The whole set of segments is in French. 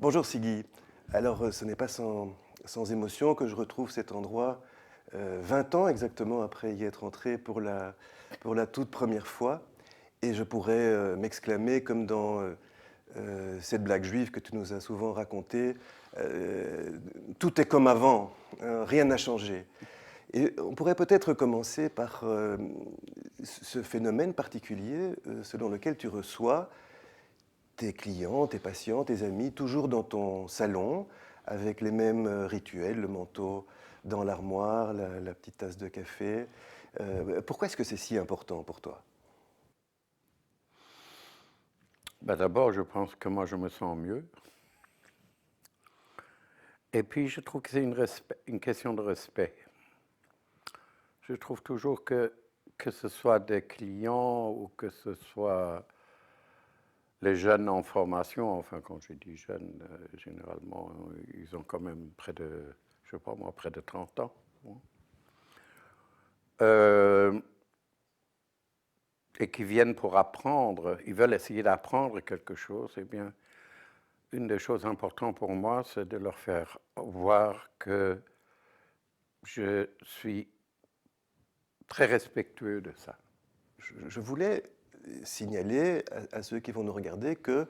Bonjour Siggy. Alors, ce n'est pas sans émotion que je retrouve cet endroit 20 ans exactement après y être entré pour la toute première fois. Et je pourrais m'exclamer comme dans cette blague juive que tu nous as souvent racontée, tout est comme avant, hein, rien n'a changé. Et on pourrait peut-être commencer par ce phénomène particulier selon lequel tu reçois tes clients, tes patients, tes amis, toujours dans ton salon, avec les mêmes rituels, le manteau dans l'armoire, la petite tasse de café. Pourquoi est-ce que c'est si important pour toi? D'abord, je pense que moi, je me sens mieux. Et puis, je trouve que c'est une question de respect. Je trouve toujours que ce soit des clients ou que ce soit les jeunes en formation, enfin, quand je dis jeunes, généralement, ils ont quand même près de, je sais pas moi, près de 30 ans. Et qui viennent pour apprendre, ils veulent essayer d'apprendre quelque chose, eh bien, une des choses importantes pour moi, c'est de leur faire voir que je suis très respectueux de ça. Je voulais signaler à ceux qui vont nous regarder que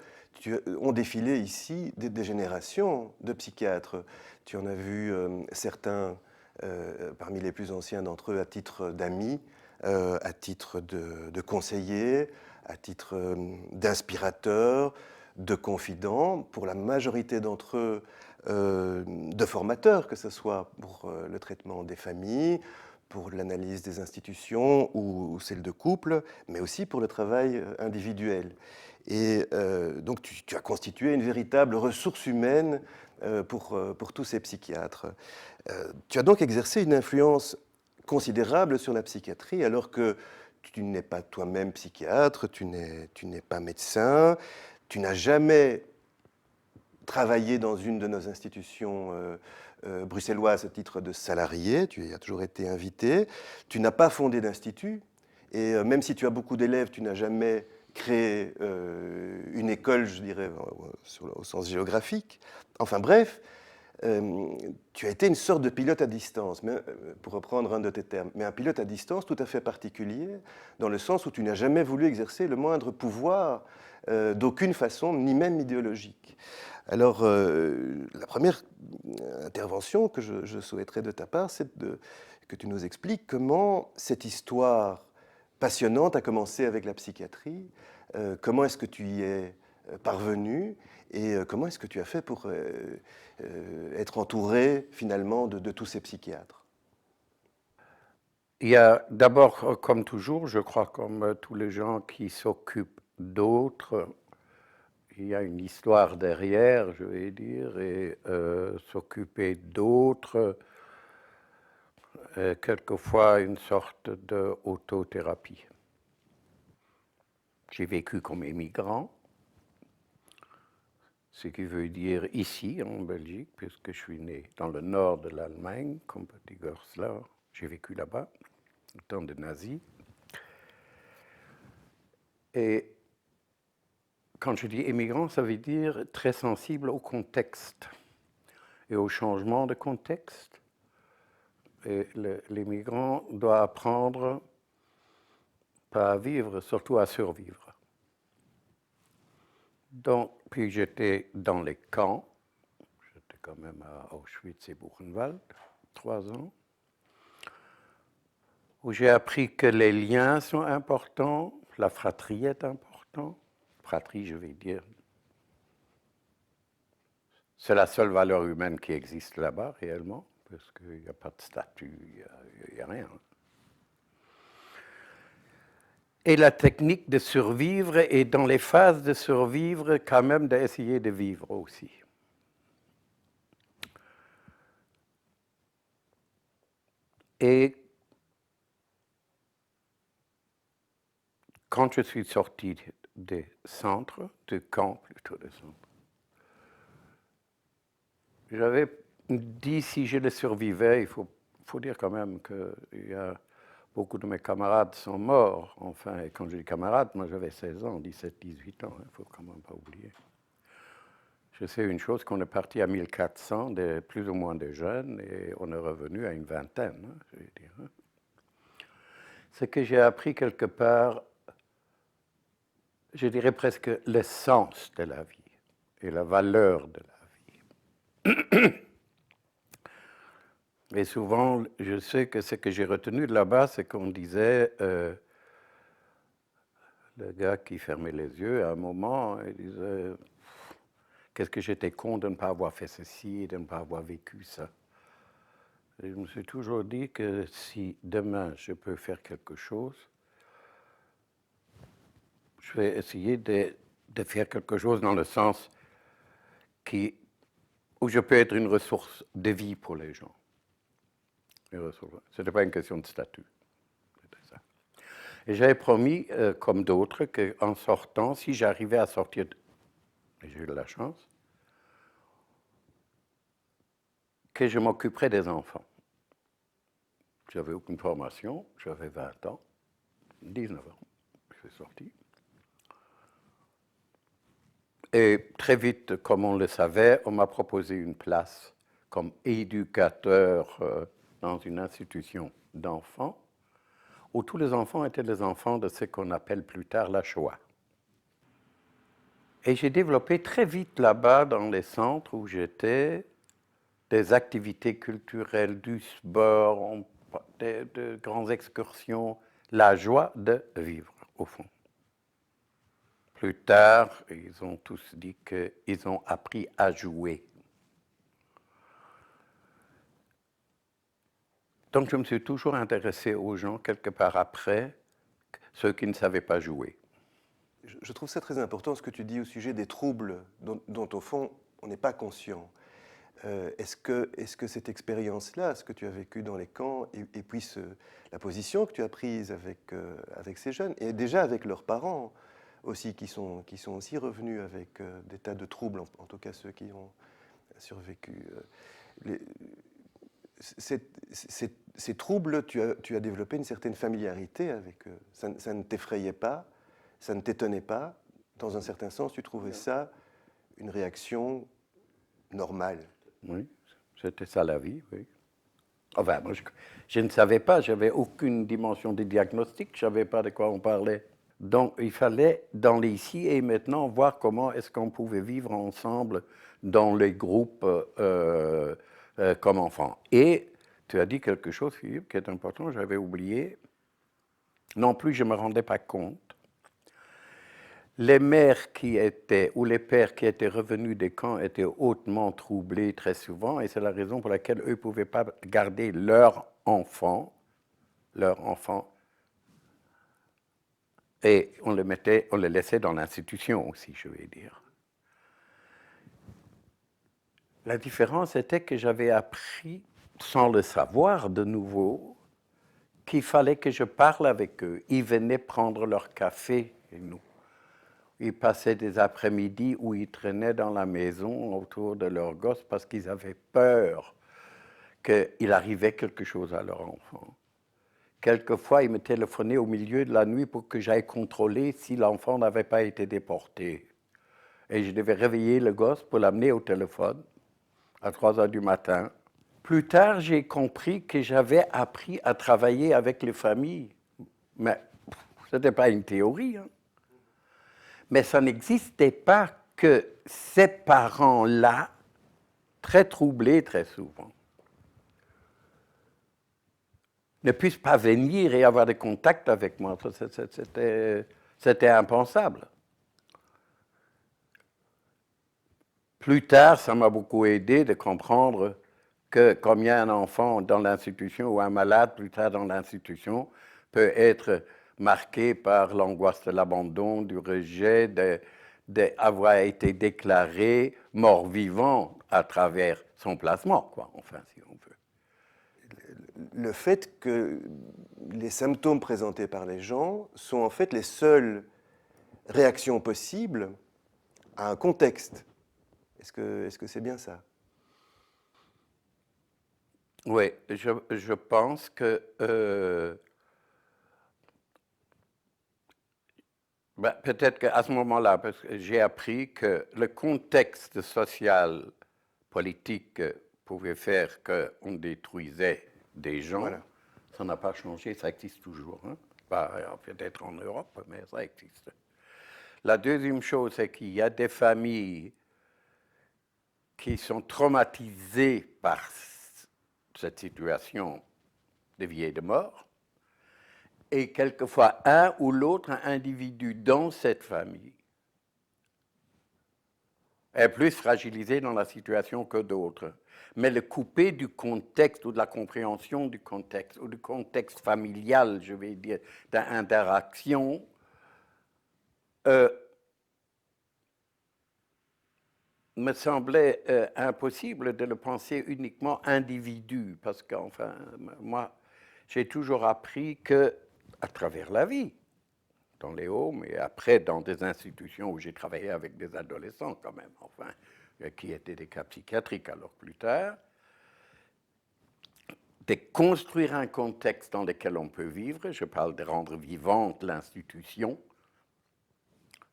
on défilé ici des générations de psychiatres. Tu en as vu certains parmi les plus anciens d'entre eux à titre d'amis, à titre de conseillers, à titre d'inspirateurs, de confidents, pour la majorité d'entre eux de formateurs, que ce soit pour le traitement des familles, pour l'analyse des institutions ou celle de couple, mais aussi pour le travail individuel. Et donc tu as constitué une véritable ressource humaine pour tous ces psychiatres. Tu as donc exercé une influence considérable sur la psychiatrie, alors que tu n'es pas toi-même psychiatre, tu n'es pas médecin, tu n'as jamais travaillé dans une de nos institutions bruxelloises à titre de salarié, tu y as toujours été invité, tu n'as pas fondé d'institut, et même si tu as beaucoup d'élèves, tu n'as jamais créé une école, je dirais, au sens géographique. Enfin bref, tu as été une sorte de pilote à distance, mais, pour reprendre un de tes termes, mais un pilote à distance tout à fait particulier, dans le sens où tu n'as jamais voulu exercer le moindre pouvoir d'aucune façon, ni même idéologique. Alors, la première intervention que je souhaiterais de ta part, c'est que tu nous expliques comment cette histoire passionnante a commencé avec la psychiatrie, comment est-ce que tu y es parvenu et comment est-ce que tu as fait pour être entouré finalement de tous ces psychiatres? Il y a d'abord, comme toujours, je crois, comme tous les gens qui s'occupent d'autres, il y a une histoire derrière, je vais dire, et s'occuper d'autres, quelquefois une sorte d'autothérapie. J'ai vécu comme émigrant, ce qui veut dire ici, en Belgique, puisque je suis né dans le nord de l'Allemagne, comme petit garçon là. J'ai vécu là-bas, au temps des nazis. Et quand je dis émigrant, ça veut dire très sensible au contexte et au changement de contexte. Et l'émigrant doit apprendre pas à vivre, surtout à survivre. Donc, puis j'étais dans les camps. J'étais quand même à Auschwitz et Buchenwald, 3 ans, où j'ai appris que les liens sont importants, la fratrie est importante. Fratrie, je vais dire, c'est la seule valeur humaine qui existe là-bas, réellement, parce qu'il n'y a pas de statut, il n'y a rien. Et la technique de survivre, et dans les phases de survivre, quand même d'essayer de vivre aussi. Et quand je suis sorti des centres, de camps plutôt de centres, j'avais dit si je le survivais, il faut dire quand même qu'il y a beaucoup de mes camarades sont morts. Enfin, et quand je dis camarades, moi j'avais 16 ans, 17, 18 ans, il ne faut quand même pas oublier. Je sais une chose, qu'on est parti à 1400, plus ou moins de jeunes, et on est revenu à une vingtaine, hein, je veux dire. Hein. C'est que j'ai appris quelque part, je dirais presque l'essence de la vie et la valeur de la vie. Et souvent, je sais que ce que j'ai retenu de là-bas, c'est qu'on disait, le gars qui fermait les yeux, à un moment, il disait, qu'est-ce que j'étais con de ne pas avoir fait ceci et de ne pas avoir vécu ça. Et je me suis toujours dit que si demain je peux faire quelque chose, je vais essayer de faire quelque chose dans le sens où je peux être une ressource de vie pour les gens. Ce n'était pas une question de statut. C'était ça. Et j'avais promis, comme d'autres, qu'en sortant, si j'arrivais à sortir, et j'ai eu de la chance, que je m'occuperais des enfants. Je n'avais aucune formation, j'avais 20 ans, 19 ans, je suis sorti. Et très vite, comme on le savait, on m'a proposé une place comme éducateur dans une institution d'enfants, où tous les enfants étaient les enfants de ce qu'on appelle plus tard la Shoah. Et j'ai développé très vite là-bas, dans les centres où j'étais, des activités culturelles, du sport, de grandes excursions, la joie de vivre, au fond. Plus tard, ils ont tous dit qu'ils ont appris à jouer. Donc je me suis toujours intéressé aux gens, quelque part après, ceux qui ne savaient pas jouer. Je trouve ça très important ce que tu dis au sujet des troubles dont au fond, on n'est pas conscient. Est-ce que cette expérience-là, ce que tu as vécu dans les camps, et puis la position que tu as prise avec ces jeunes, et déjà avec leurs parents aussi, qui sont aussi revenus avec des tas de troubles, en tout cas ceux qui ont survécu. Ces troubles, tu as développé une certaine familiarité avec eux. Ça ne t'effrayait pas, ça ne t'étonnait pas. Dans un certain sens, tu trouvais ça une réaction normale. Oui, c'était ça la vie, oui. Enfin, moi, je ne savais pas, je n'avais aucune dimension de diagnostic, je ne savais pas de quoi on parlait. Donc, il fallait, dans l'ici et maintenant, voir comment est-ce qu'on pouvait vivre ensemble dans les groupes comme enfants. Et tu as dit quelque chose, Philippe, qui est important, j'avais oublié. Non plus, je ne me rendais pas compte. Les mères qui étaient, ou les pères qui étaient revenus des camps étaient hautement troublés très souvent, et c'est la raison pour laquelle eux ne pouvaient pas garder leur enfant, et on les laissait dans l'institution aussi, je vais dire. La différence était que j'avais appris, sans le savoir de nouveau, qu'il fallait que je parle avec eux. Ils venaient prendre leur café chez nous. Ils passaient des après-midi où ils traînaient dans la maison autour de leurs gosses parce qu'ils avaient peur qu'il arrivait quelque chose à leur enfant. Quelquefois, ils me téléphonaient au milieu de la nuit pour que j'aille contrôler si l'enfant n'avait pas été déporté. Et je devais réveiller le gosse pour l'amener au téléphone à 3 heures du matin. Plus tard, j'ai compris que j'avais appris à travailler avec les familles. Mais ce n'était pas une théorie. Hein. Mais ça n'existait pas que ces parents-là, très troublés très souvent, ne puissent pas venir et avoir des contacts avec moi. C'était impensable. Plus tard, ça m'a beaucoup aidé de comprendre que comme il y a un enfant dans l'institution ou un malade plus tard dans l'institution peut être marqué par l'angoisse de l'abandon, du rejet, d'avoir été déclaré mort-vivant à travers son placement, quoi, enfin, si on veut. Le fait que les symptômes présentés par les gens sont en fait les seules réactions possibles à un contexte. Est-ce que c'est bien ça? Oui, je pense que Ben, peut-être qu'à ce moment-là, parce que j'ai appris que le contexte social, politique pouvait faire qu'on détruisait des gens. Voilà. Ça n'a pas changé, ça existe toujours. Hein? Pas, peut-être en Europe, mais ça existe. La deuxième chose, c'est qu'il y a des familles qui sont traumatisées par cette situation de vie et de mort, et quelquefois un ou l'autre individu dans cette famille est plus fragilisé dans la situation que d'autres. Mais le couper du contexte ou de la compréhension du contexte, ou du contexte familial, je vais dire, d'interaction, me semblait impossible de le penser uniquement individu, parce qu'enfin, moi, j'ai toujours appris que, à travers la vie, dans les homes et après dans des institutions où j'ai travaillé avec des adolescents quand même, enfin, qui étaient des cas psychiatriques alors plus tard, de construire un contexte dans lequel on peut vivre, je parle de rendre vivante l'institution,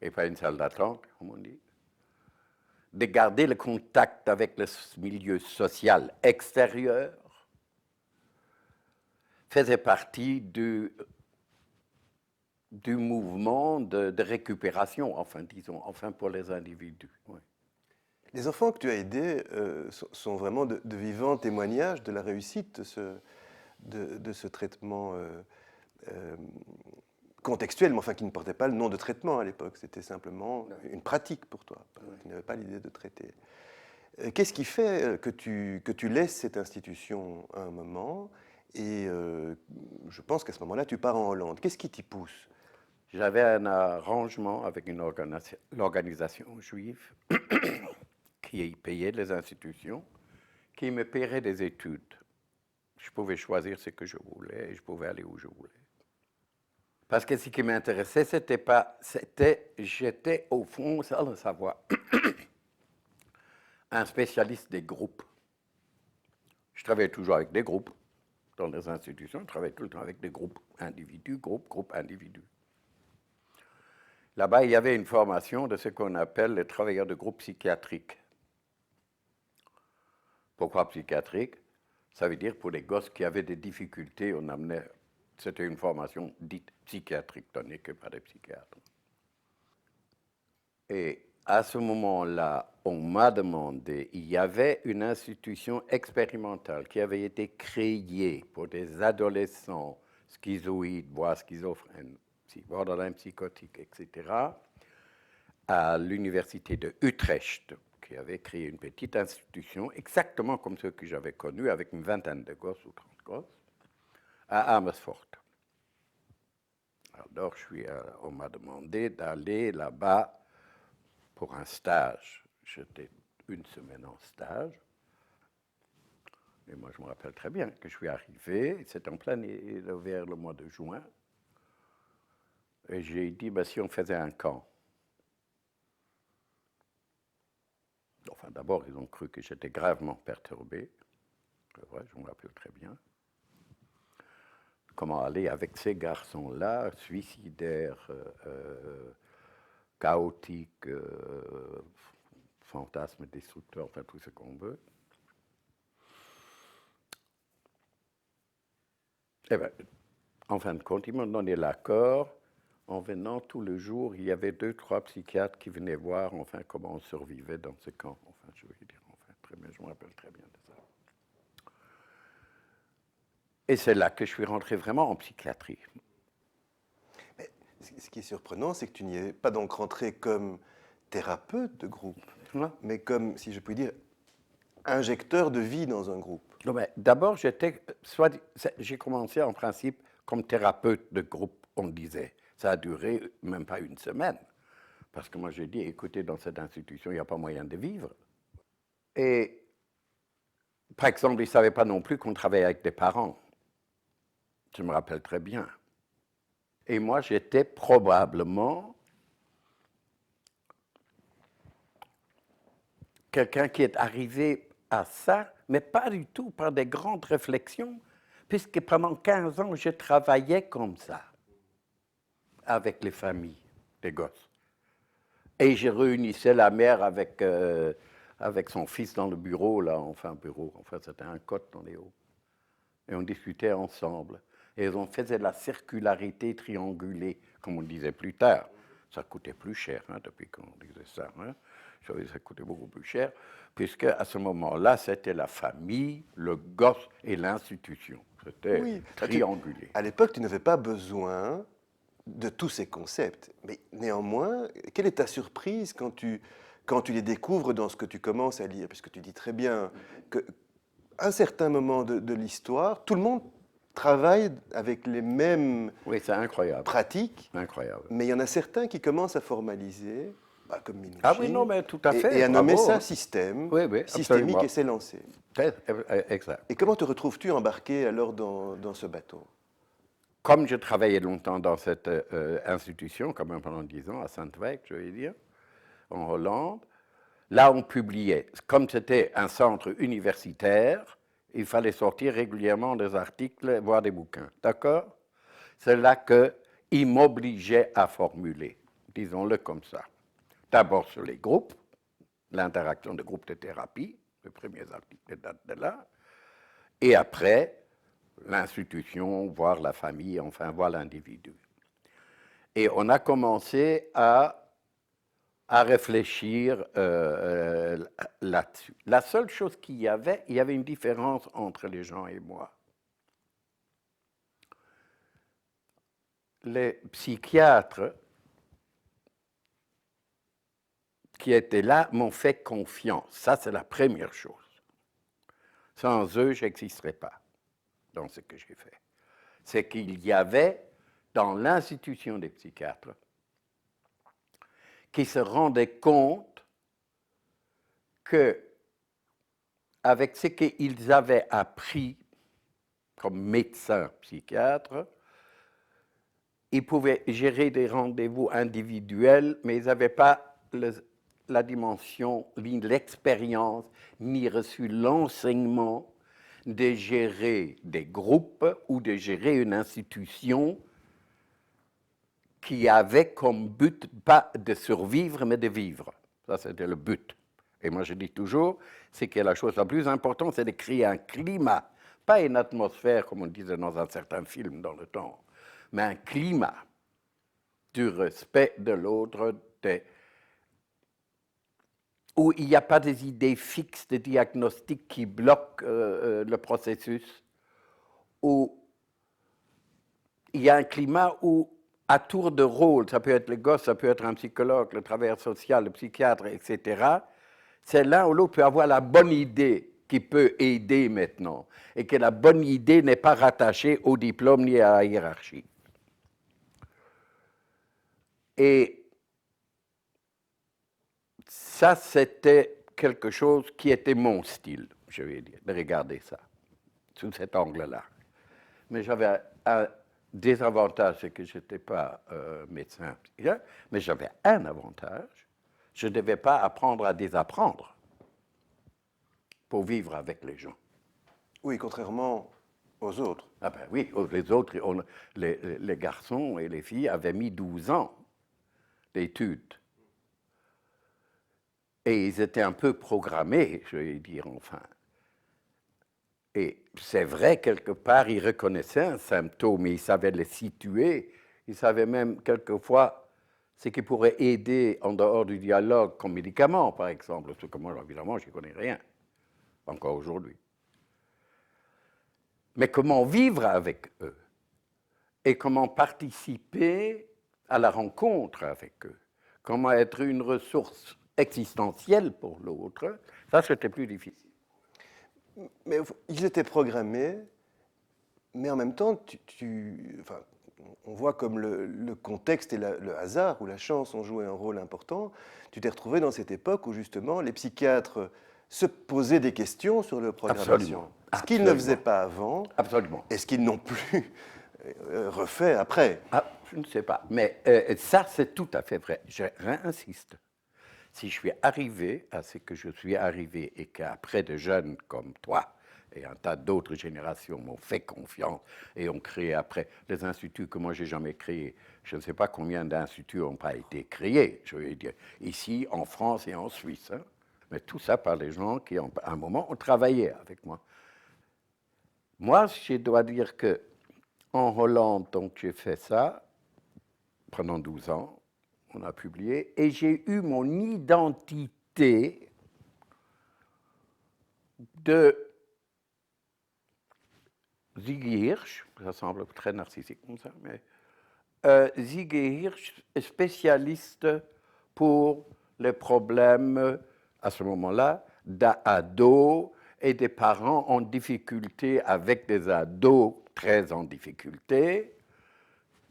et pas une salle d'attente, comme on dit, de garder le contact avec le milieu social extérieur, faisait partie du mouvement de récupération, enfin, disons, enfin pour les individus. Oui. Les enfants que tu as aidés sont vraiment de vivants témoignages de la réussite de ce traitement euh, contextuel, mais enfin qui ne portait pas le nom de traitement à l'époque. C'était simplement une pratique pour toi. Tu n'avais pas l'idée de traiter. Qu'est-ce qui fait que tu laisses cette institution à un moment et je pense qu'à ce moment-là, tu pars en Hollande. Qu'est-ce qui t'y pousse? J'avais un arrangement avec l'organisation juive qui payait les institutions, qui me paierait des études. Je pouvais choisir ce que je voulais et je pouvais aller où je voulais. Parce que ce qui m'intéressait, j'étais au fond, sans le savoir, un spécialiste des groupes. Je travaillais toujours avec des groupes dans les institutions, je travaillais tout le temps avec des groupes, individus, groupes, individus. Là-bas, il y avait une formation de ce qu'on appelle les travailleurs de groupe psychiatriques. Pourquoi psychiatrique? Ça veut dire pour les gosses qui avaient des difficultés, on amenait, c'était une formation dite psychiatrique, donnée que par des psychiatres. Et à ce moment-là, on m'a demandé, il y avait une institution expérimentale qui avait été créée pour des adolescents schizoïdes, voire schizophrènes, borderline psychotiques, etc., à l'université de Utrecht, qui avait créé une petite institution, exactement comme ceux que j'avais connus, avec une vingtaine de gosses ou 30 gosses, à Amersfoort. Alors, on m'a demandé d'aller là-bas pour un stage. J'étais une semaine en stage. Et moi, je me rappelle très bien que je suis arrivé, c'était en plein vers le mois de juin, et j'ai dit, bah, si on faisait un camp. Enfin, d'abord, ils ont cru que j'étais gravement perturbé. C'est vrai, je me rappelle très bien. Comment aller avec ces garçons-là, suicidaires, chaotiques, fantasmes destructeurs, enfin tout ce qu'on veut. Eh bien, en fin de compte, ils m'ont donné l'accord. En venant tout le jour, il y avait 2, 3 psychiatres qui venaient voir enfin comment on survivait dans ce camp. Enfin, je vais dire, enfin, très bien, je me rappelle très bien de ça. Et c'est là que je suis rentré vraiment en psychiatrie. Mais ce qui est surprenant, c'est que tu n'y es pas donc rentré comme thérapeute de groupe, mais comme, si je puis dire, injecteur de vie dans un groupe. D'abord, j'ai commencé en principe comme thérapeute de groupe, on disait. Ça a duré même pas une semaine. Parce que moi, j'ai dit, écoutez, dans cette institution, il n'y a pas moyen de vivre. Et, par exemple, ils ne savaient pas non plus qu'on travaillait avec des parents. Je me rappelle très bien. Et moi, j'étais probablement quelqu'un qui est arrivé à ça, mais pas du tout par des grandes réflexions, puisque pendant 15 ans, je travaillais comme ça, avec les familles. des gosses. Et je réunissais la mère avec son fils dans le bureau, là, enfin c'était un cote dans les hauts. Et on discutait ensemble. Et on faisait la circularité triangulée, comme on disait plus tard. Ça coûtait plus cher, hein, depuis qu'on disait ça. Hein. Ça coûtait beaucoup plus cher, puisque à ce moment-là, c'était la famille, le gosse et l'institution. C'était triangulé. À l'époque, tu n'avais pas besoin de tous ces concepts. Mais néanmoins, quelle est ta surprise quand tu les découvres dans ce que tu commences à lire? Puisque tu dis très bien qu'à un certain moment de l'histoire, tout le monde travaille avec les mêmes c'est incroyable. pratiques. Incroyable. Mais il y en a certains qui commencent à formaliser, comme Minuchin, Ah oui, non, mais tout à fait. et à nommer bravo. ça système, Oui, systémique, absolument. et s'élancer. Exact. Et comment te retrouves-tu embarqué alors dans ce bateau? Comme je travaillais longtemps dans cette institution, quand même pendant 10 ans, à Saint-Wijk, je vais dire, en Hollande, là on publiait, comme c'était un centre universitaire, il fallait sortir régulièrement des articles, voire des bouquins, d'accord? C'est là qu'ils m'obligeaient à formuler, disons-le comme ça. D'abord sur les groupes, l'interaction de groupes de thérapie, les premiers articles datent de là, et après, l'institution, voire la famille, enfin, voire l'individu. Et on a commencé à réfléchir là-dessus. La seule chose qu'il y avait une différence entre les gens et moi. Les psychiatres qui étaient là m'ont fait confiance. Ça, c'est la première chose. Sans eux, je n'existerais pas dans ce que j'ai fait. C'est qu'il y avait dans l'institution des psychiatres qui se rendaient compte que, avec ce qu'ils avaient appris comme médecins psychiatres, ils pouvaient gérer des rendez-vous individuels, mais ils n'avaient pas la dimension, l'expérience, ni reçu l'enseignement de gérer des groupes ou de gérer une institution qui avait comme but pas de survivre, mais de vivre. Ça, c'était le but. Et moi, je dis toujours, c'est que la chose la plus importante, c'est de créer un climat, pas une atmosphère, comme on disait dans un certain film dans le temps, mais un climat du respect de l'autre, où il n'y a pas des idées fixes de diagnostic qui bloquent le processus, où il y a un climat où, à tour de rôle, ça peut être le gosse, ça peut être un psychologue, le travailleur social, le psychiatre, etc., c'est l'un ou l'autre peut avoir la bonne idée qui peut aider maintenant, et que la bonne idée n'est pas rattachée au diplôme ni à la hiérarchie. Et ça, c'était quelque chose qui était mon style, je vais dire, de regarder ça, sous cet angle-là. Mais j'avais un désavantage, c'est que je n'étais pas médecin, mais j'avais un avantage, je ne devais pas apprendre à désapprendre pour vivre avec les gens. Oui, contrairement aux autres. Ah ben oui, les autres, les garçons et les filles avaient mis 12 ans d'études. Et ils étaient un peu programmés, je vais dire, enfin. Et c'est vrai, quelque part, ils reconnaissaient un symptôme, ils savaient le situer, ils savaient même quelquefois ce qui pourrait aider en dehors du dialogue comme médicament, par exemple, ce que moi, évidemment, je ne connais rien, encore aujourd'hui. Mais comment vivre avec eux et comment participer à la rencontre avec eux, comment être une ressource existentielle pour l'autre, ça, c'était plus difficile. Mais ils étaient programmés, mais en même temps, enfin, on voit comme le contexte et le hasard ou la chance ont joué un rôle important. Tu t'es retrouvé dans cette époque où justement les psychiatres se posaient des questions sur leur programmation. Absolument. Ce qu'ils ne faisaient pas avant. Absolument. Et ce qu'ils n'ont plus refait après. Ah, je ne sais pas. Mais ça, c'est tout à fait vrai. Je réinsiste. Si je suis arrivé à ce que je suis arrivé et qu'après de jeunes comme toi, et un tas d'autres générations m'ont fait confiance et ont créé après des instituts que moi, j'ai jamais créés. Je ne sais pas combien d'instituts n'ont pas été créés, je veux dire, ici, en France et en Suisse. Hein. Mais tout ça par les gens qui, à un moment, ont travaillé avec moi. Moi, je dois dire que en Hollande, donc, j'ai fait ça pendant 12 ans. On a publié et j'ai eu mon identité de Ziggy Hirsch, ça semble très narcissique comme ça, mais Ziggy Hirsch est spécialiste pour les problèmes, à ce moment-là, d'ados et des parents en difficulté avec des ados très en difficulté.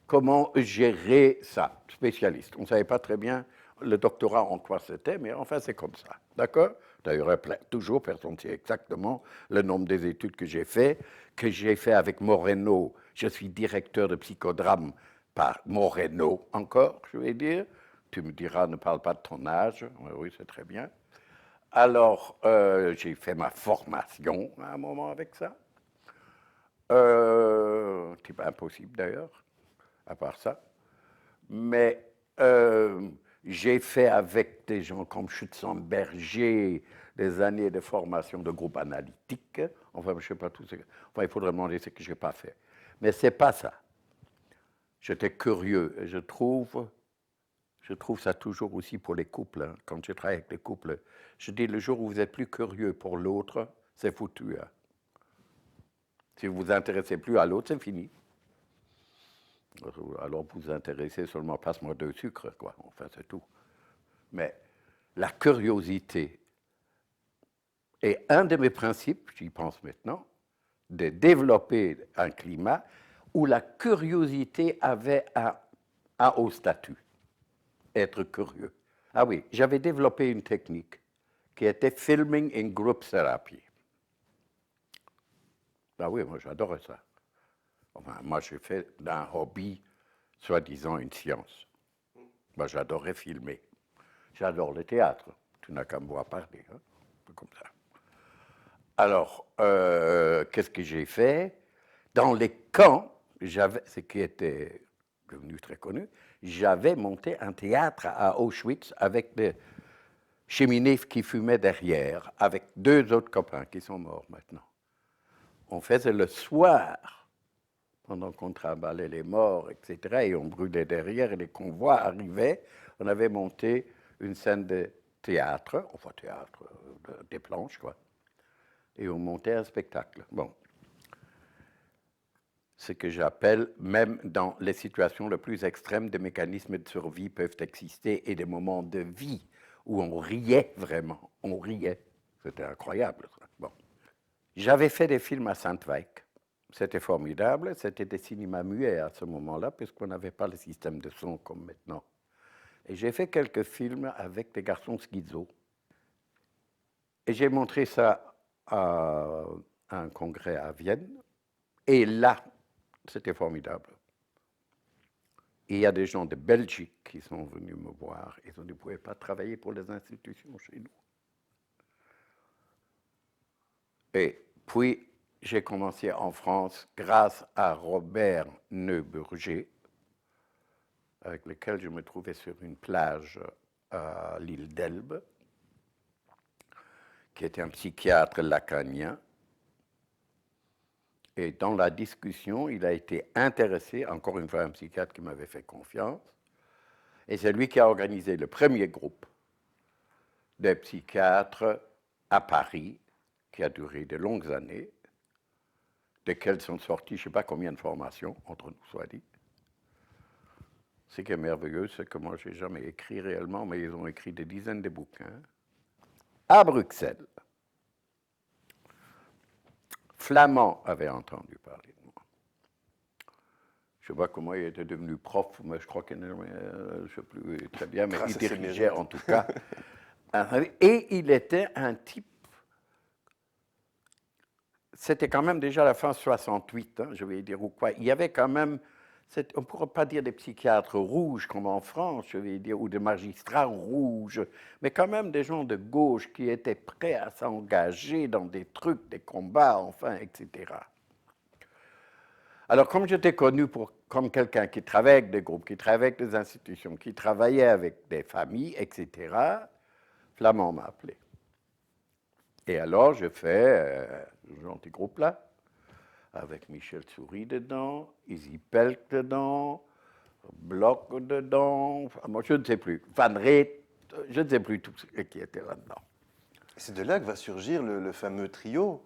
Comment gérer ça, spécialiste. On ne savait pas très bien le doctorat en quoi c'était, mais enfin c'est comme ça, d'accord? D'ailleurs, toujours personne ne sait exactement le nombre des études que j'ai fait avec Moreno. Je suis directeur de psychodrame par Moreno, encore, je vais dire. Tu me diras, ne parle pas de ton âge. Oui, c'est très bien. Alors, j'ai fait ma formation à un moment avec ça. C'est pas impossible d'ailleurs, à part ça. Mais j'ai fait avec des gens comme Schützenberger des années de formation de groupe analytique. Enfin, je ne sais pas tout ce que... Enfin, il faudrait demander ce que je n'ai pas fait. Mais ce n'est pas ça. J'étais curieux et je trouve ça toujours aussi pour les couples. Hein. Quand je travaille avec les couples, je dis le jour où vous êtes plus curieux pour l'autre, c'est foutu. Hein. Si vous vous intéressez plus à l'autre, c'est fini. Alors vous vous intéressez seulement, passe-moi 2 sucres, quoi. Enfin, c'est tout. Mais la curiosité est un de mes principes, j'y pense maintenant, de développer un climat où la curiosité avait un haut statut. Être curieux. Ah oui, j'avais développé une technique qui était filming in group therapy. Ah oui, moi j'adorais ça. Enfin, moi j'ai fait d'un hobby, soi-disant une science. Moi j'adorais filmer. J'adore le théâtre. Tu n'as qu'à me voir parler. Hein? Comme ça. Alors, qu'est-ce que j'ai fait? Dans les camps, ce qui était devenu très connu, j'avais monté un théâtre à Auschwitz avec des cheminées qui fumaient derrière, avec 2 autres copains qui sont morts maintenant. On faisait le soir, pendant qu'on travaillait les morts, etc., et on brûlait derrière, et les convois arrivaient. On avait monté une scène de théâtre, enfin théâtre, des planches, quoi. Et on montait un spectacle. Bon. Ce que j'appelle, même dans les situations les plus extrêmes, des mécanismes de survie peuvent exister et des moments de vie où on riait vraiment. On riait. C'était incroyable. Bon. J'avais fait des films à Saint-Weick. C'était formidable. C'était des cinémas muets à ce moment-là, puisqu'on n'avait pas le système de son comme maintenant. Et j'ai fait quelques films avec des garçons schizo. Et j'ai montré ça à un congrès à Vienne. Et là, c'était formidable. Et il y a des gens de Belgique qui sont venus me voir. Ils ont dit, vous ne pouvez pas travailler pour les institutions chez nous. Et puis, j'ai commencé en France grâce à Robert Neuburger, avec lequel je me trouvais sur une plage à l'île d'Elbe, qui était un psychiatre lacanien. Et dans la discussion, il a été intéressé, encore une fois un psychiatre qui m'avait fait confiance, et c'est lui qui a organisé le premier groupe de psychiatres à Paris, qui a duré de longues années, desquels sont sortis je ne sais pas combien de formations, entre nous soit dit. Ce qui est merveilleux, c'est que moi, je n'ai jamais écrit réellement, mais ils ont écrit des dizaines de bouquins à Bruxelles. Flamand avait entendu parler de moi. Je ne sais pas comment il était devenu prof, mais je crois qu'il je ne sais plus très bien, mais il dirigeait en tout cas. Et il était un type. C'était quand même déjà la fin 68, hein, je vais dire ou quoi. Il y avait quand même On ne pourra pas dire des psychiatres rouges comme en France, je vais dire, ou des magistrats rouges, mais quand même des gens de gauche qui étaient prêts à s'engager dans des trucs, des combats, enfin, etc. Alors, comme j'étais connu comme quelqu'un qui travaillait avec des groupes, qui travaillait avec des institutions, qui travaillait avec des familles, etc., Flamand m'a appelé. Et alors, je fais ce gentil groupe-là, avec Michel Souris dedans, Izzy Pelk dedans, Bloch dedans, enfin, moi, je ne sais plus, Van Reet, je ne sais plus tout ce qui était là-dedans. C'est de là que va surgir le fameux trio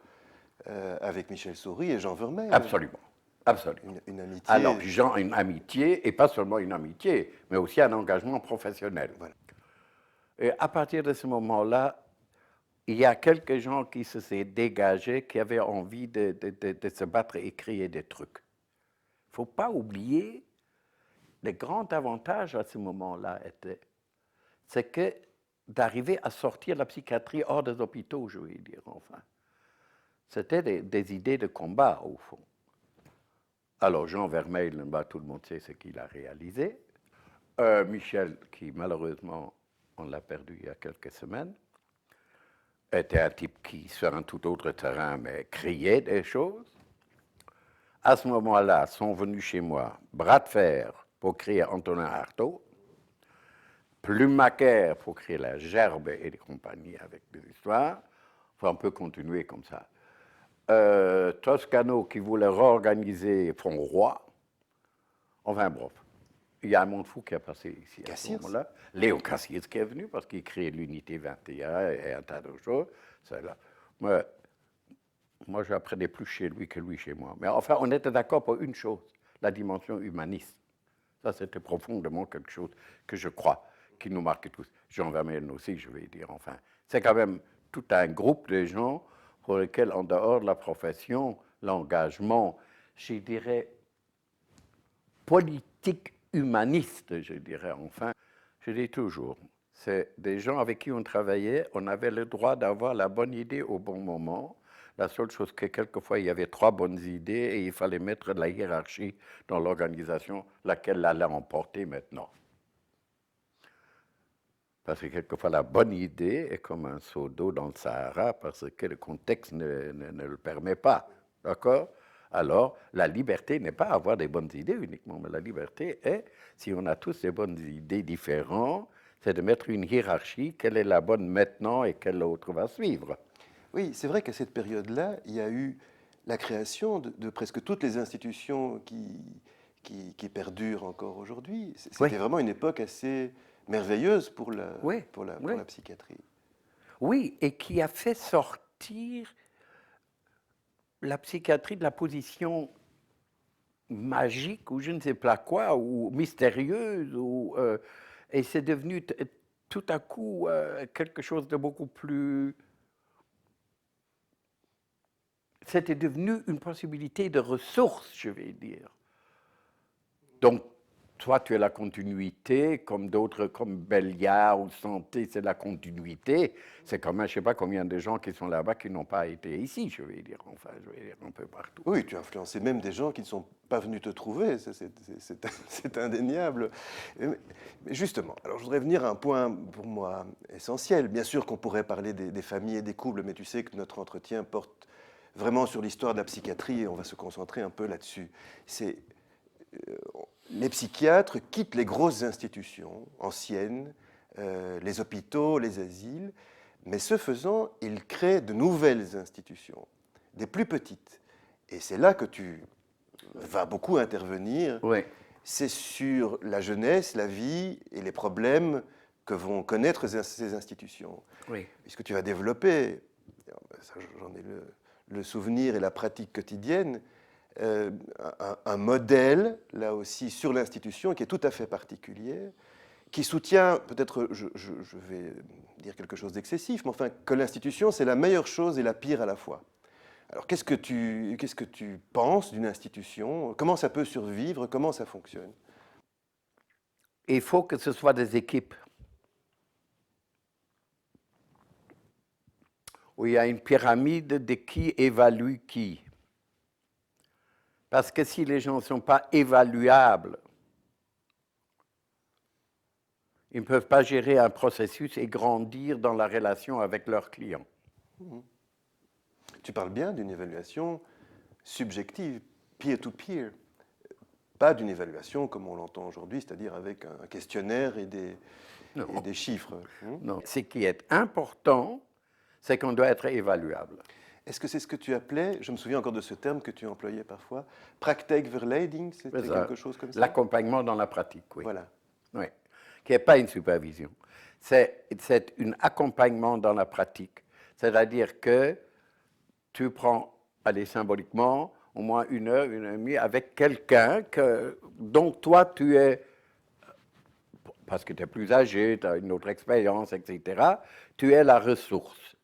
avec Michel Souris et Jean Vermeil. Absolument, absolument. Une amitié. Alors, Jean, une amitié, et pas seulement une amitié, mais aussi un engagement professionnel. Voilà. Et à partir de ce moment-là, il y a quelques gens qui se sont dégagés, qui avaient envie de se battre et créer des trucs. Il ne faut pas oublier, le grand avantage à ce moment-là était, c'est que d'arriver à sortir la psychiatrie hors des hôpitaux, je vais dire, enfin. C'était des idées de combat, au fond. Alors, Jean Vermeil, tout le monde sait ce qu'il a réalisé. Michel, qui malheureusement, on l'a perdu il y a quelques semaines, était un type qui, sur un tout autre terrain, mais criait des choses. À ce moment-là, sont venus chez moi bras de fer pour créer Antonin Artaud, Plume Macaire pour créer la Gerbe et des compagnies avec des histoires. Enfin, on peut continuer comme ça. Toscano qui voulait réorganiser Fonroy. Enfin, bref. Il y a un monde fou qui a passé ici à ce moment-là. Léo Cassiers qui est venu parce qu'il crée l'unité 21 et un tas de choses. Là. Moi, j'apprenais plus chez lui que lui chez moi. Mais enfin, on était d'accord pour une chose, la dimension humaniste. Ça, c'était profondément quelque chose que je crois, qui nous marquait tous. Jean Vermeil aussi, je vais dire. Enfin, c'est quand même tout un groupe de gens pour lesquels, en dehors de la profession, l'engagement, je dirais, politique humaniste, je dirais, enfin, je dis toujours, c'est des gens avec qui on travaillait, on avait le droit d'avoir la bonne idée au bon moment. La seule chose que quelquefois, il y avait 3 bonnes idées et il fallait mettre de la hiérarchie dans l'organisation, laquelle allait emporter maintenant. Parce que quelquefois, la bonne idée est comme un seau d'eau dans le Sahara parce que le contexte ne le permet pas. D'accord? Alors, la liberté n'est pas avoir des bonnes idées uniquement, mais la liberté est, si on a tous des bonnes idées différentes, c'est de mettre une hiérarchie, quelle est la bonne maintenant et quelle autre va suivre. Oui, c'est vrai qu'à cette période-là, il y a eu la création de presque toutes les institutions qui perdurent encore aujourd'hui. C'était vraiment une époque assez merveilleuse pour la psychiatrie. Oui, et qui a fait sortir la psychiatrie de la position magique ou je ne sais pas quoi, ou mystérieuse, et c'est devenu tout à coup quelque chose de beaucoup plus... C'était devenu une possibilité de ressources, je vais dire. Donc, toi, tu es la continuité, comme d'autres, comme Béliard ou Santé, c'est la continuité. C'est quand même, je ne sais pas combien de gens qui sont là-bas qui n'ont pas été ici, je vais dire, enfin, je vais dire un peu partout. Oui, tu as influencé même des gens qui ne sont pas venus te trouver, c'est indéniable. Mais justement, alors je voudrais venir à un point pour moi essentiel. Bien sûr qu'on pourrait parler des familles et des couples, mais tu sais que notre entretien porte vraiment sur l'histoire de la psychiatrie et on va se concentrer un peu là-dessus. Les psychiatres quittent les grosses institutions anciennes, les hôpitaux, les asiles, mais ce faisant, ils créent de nouvelles institutions, des plus petites. Et c'est là que tu vas beaucoup intervenir. Oui. C'est sur la jeunesse, la vie et les problèmes que vont connaître ces institutions. Oui. Puisque tu vas développer, j'en ai le souvenir et la pratique quotidienne, un modèle, là aussi, sur l'institution qui est tout à fait particulier, qui soutient, peut-être je vais dire quelque chose d'excessif, mais enfin, que l'institution, c'est la meilleure chose et la pire à la fois. Alors, qu'est-ce que tu penses d'une institution? Comment ça peut survivre? Comment ça fonctionne? Il faut que ce soit des équipes où il y a une pyramide de qui évalue qui. Parce que si les gens ne sont pas évaluables, ils ne peuvent pas gérer un processus et grandir dans la relation avec leurs clients. Tu parles bien d'une évaluation subjective, peer-to-peer, pas d'une évaluation comme on l'entend aujourd'hui, c'est-à-dire avec un questionnaire et des chiffres. Non. Ce qui est important, c'est qu'on doit être évaluable. Est-ce que c'est ce que tu appelais, je me souviens encore de ce terme que tu employais parfois, Praktijkverleiding, c'était quelque chose comme ça? L'accompagnement dans la pratique, oui. Voilà. Oui. Qui n'est pas une supervision. C'est un accompagnement dans la pratique. C'est-à-dire que tu prends, allez, symboliquement, au moins 1 heure, 1 heure et demie avec quelqu'un dont toi tu es, parce que tu es plus âgé, tu as une autre expérience, etc., tu es la ressource.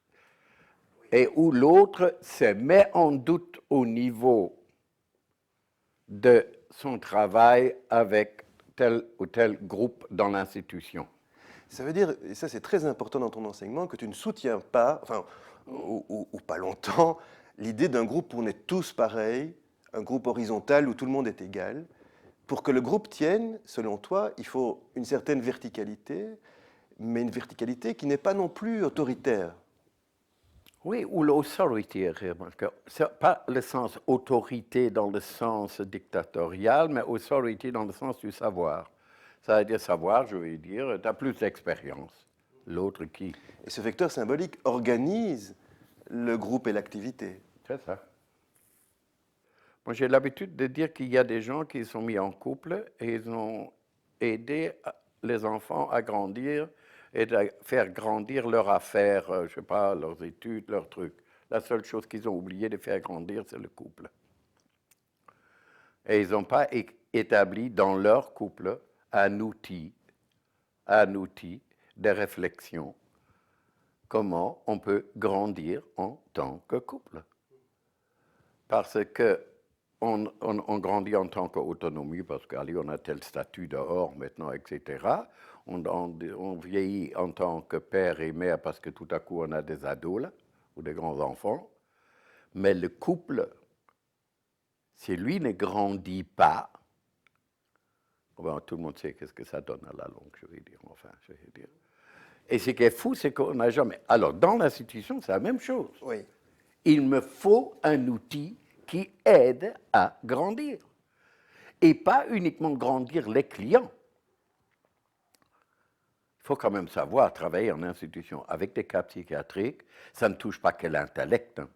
Et où l'autre se met en doute au niveau de son travail avec tel ou tel groupe dans l'institution. Ça veut dire, et ça c'est très important dans ton enseignement, que tu ne soutiens pas, enfin, ou pas longtemps, l'idée d'un groupe où on est tous pareils, un groupe horizontal où tout le monde est égal. Pour que le groupe tienne, selon toi, il faut une certaine verticalité, mais une verticalité qui n'est pas non plus autoritaire. Oui, ou l'autorité, ce n'est pas le sens autorité dans le sens dictatorial, mais autorité dans le sens du savoir. Ça veut dire savoir, je veux dire, tu as plus d'expérience. L'autre qui? Et ce vecteur symbolique organise le groupe et l'activité. C'est ça. Moi, j'ai l'habitude de dire qu'il y a des gens qui sont mis en couple et ils ont aidé les enfants à grandir et de faire grandir leur affaire, je ne sais pas, leurs études, leurs trucs. La seule chose qu'ils ont oublié de faire grandir, c'est le couple. Et ils n'ont pas établi dans leur couple un outil de réflexion. Comment on peut grandir en tant que couple. Parce que on grandit en tant qu'autonomie, parce qu'on a tel statut dehors maintenant, etc. On vieillit en tant que père et mère parce que tout à coup on a des ados là, ou des grands-enfants. Mais le couple, si lui ne grandit pas, ben, tout le monde sait qu'est-ce que ça donne à la longue, je vais dire. Enfin, je vais dire. Et ce qui est fou, c'est qu'on n'a jamais... Alors, dans l'institution, c'est la même chose. Oui. Il me faut un outil qui aide à grandir. Et pas uniquement grandir les clients. Il faut quand même savoir travailler en institution. Avec des cas psychiatriques, ça ne touche pas que l'intellect. Hein.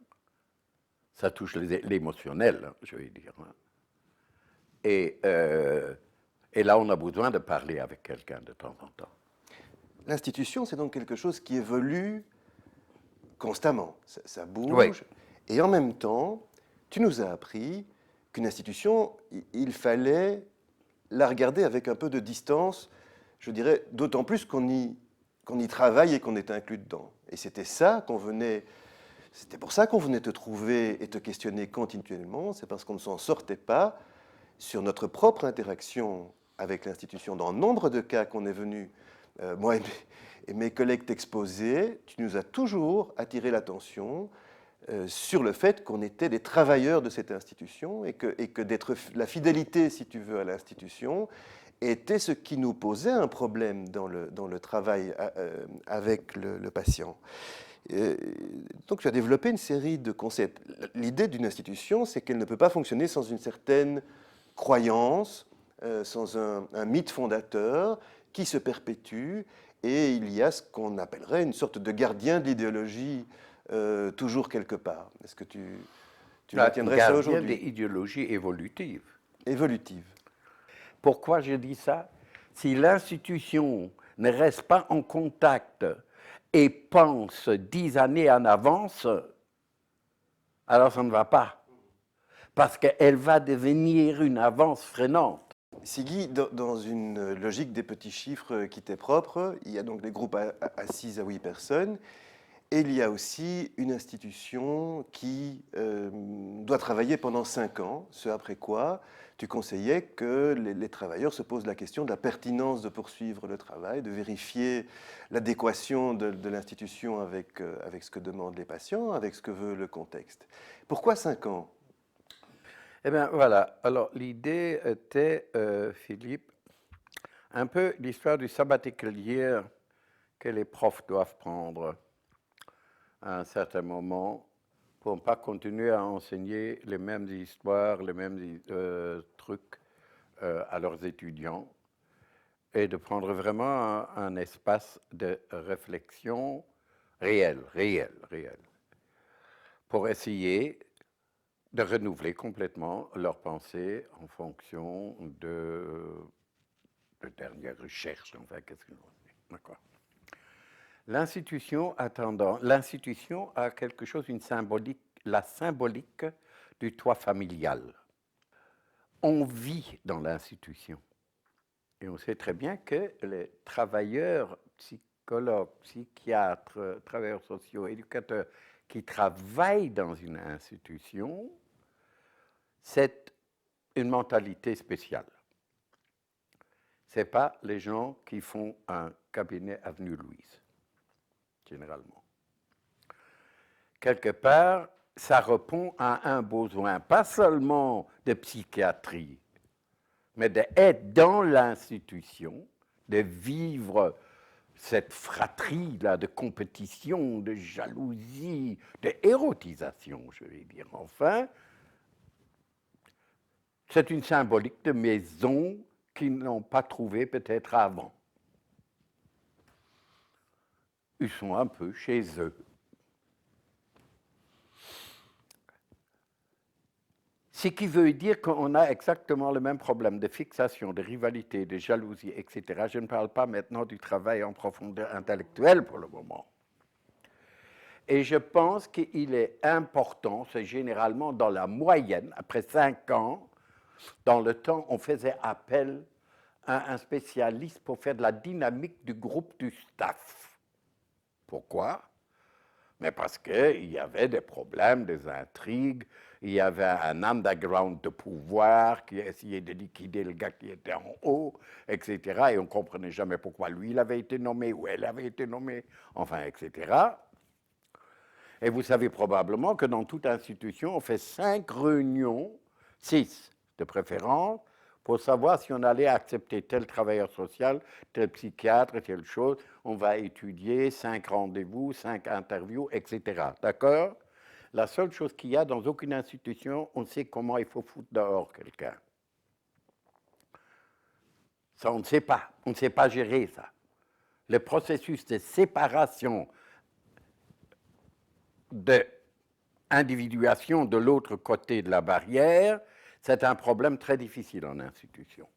Ça touche l'émotionnel, hein, je vais dire. Hein. Et là, on a besoin de parler avec quelqu'un de temps en temps. L'institution, c'est donc quelque chose qui évolue constamment. Ça bouge. Oui. Et en même temps, tu nous as appris qu'une institution, il fallait la regarder avec un peu de distance, je dirais, d'autant plus qu'on y travaille et qu'on est inclus dedans. Et c'était pour ça qu'on venait te trouver et te questionner continuellement, c'est parce qu'on ne s'en sortait pas sur notre propre interaction avec l'institution. Dans nombre de cas qu'on est venu, moi et mes collègues t'exposer, tu nous as toujours attiré l'attention sur le fait qu'on était des travailleurs de cette institution et que d'être la fidélité, si tu veux, à l'institution était ce qui nous posait un problème dans le travail avec le patient. Donc tu as développé une série de concepts. L'idée d'une institution, c'est qu'elle ne peut pas fonctionner sans une certaine croyance, sans un mythe fondateur qui se perpétue, et il y a ce qu'on appellerait une sorte de gardien de l'idéologie toujours quelque part. Est-ce que tu maintiendrais ça aujourd'hui? Gardien des idéologies évolutives. Évolutive. Pourquoi je dis ça? Si l'institution ne reste pas en contact et pense 10 années en avance, alors ça ne va pas. Parce qu'elle va devenir une avance freinante. Siggy, dans une logique des petits chiffres qui t'est propre, il y a donc des groupes à 6 à 8 personnes, et il y a aussi une institution qui doit travailler pendant 5 ans, ce après quoi tu conseillais que les travailleurs se posent la question de la pertinence de poursuivre le travail, de vérifier l'adéquation de l'institution avec ce que demandent les patients, avec ce que veut le contexte. Pourquoi 5 ans? Eh bien, voilà. Alors, l'idée était, Philippe, un peu l'histoire du sabbatical year que les profs doivent prendre à un certain moment pour ne pas continuer à enseigner les mêmes histoires, les mêmes trucs à leurs étudiants et de prendre vraiment un espace de réflexion réel, pour essayer de renouveler complètement leurs pensées en fonction de dernières recherches. Enfin, qu'est-ce que je veux dire? D'accord. L'institution a quelque chose, une symbolique, la symbolique du toit familial. On vit dans l'institution. Et on sait très bien que les travailleurs, psychologues, psychiatres, travailleurs sociaux, éducateurs qui travaillent dans une institution, c'est une mentalité spéciale. Ce n'est pas les gens qui font un cabinet avenue Louise, généralement. Quelque part, ça répond à un besoin, pas seulement de psychiatrie, mais d'être dans l'institution, de vivre cette fratrie-là de compétition, de jalousie, de érotisation, je vais dire. Enfin, c'est une symbolique de maisons qu'ils n'ont pas trouvé peut-être avant. Ils sont un peu chez eux. Ce qui veut dire qu'on a exactement le même problème de fixation, de rivalité, de jalousie, etc. Je ne parle pas maintenant du travail en profondeur intellectuelle pour le moment. Et je pense qu'il est important, c'est généralement dans la moyenne, après 5 ans, dans le temps, on faisait appel à un spécialiste pour faire de la dynamique du groupe du staff. Pourquoi? Mais parce qu'il y avait des problèmes, des intrigues, il y avait un underground de pouvoir qui essayait de liquider le gars qui était en haut, etc. Et on ne comprenait jamais pourquoi lui, il avait été nommé ou elle avait été nommée, enfin, etc. Et vous savez probablement que dans toute institution, on fait 5 réunions, 6 de préférence, pour savoir si on allait accepter tel travailleur social, tel psychiatre, telle chose. On va étudier 5 rendez-vous, 5 interviews, etc. D'accord? La seule chose qu'il y a dans aucune institution, on sait comment il faut foutre dehors quelqu'un. Ça, on ne sait pas. On ne sait pas gérer ça. Le processus de séparation, d'individuation de l'autre côté de la barrière, c'est un problème très difficile en institution.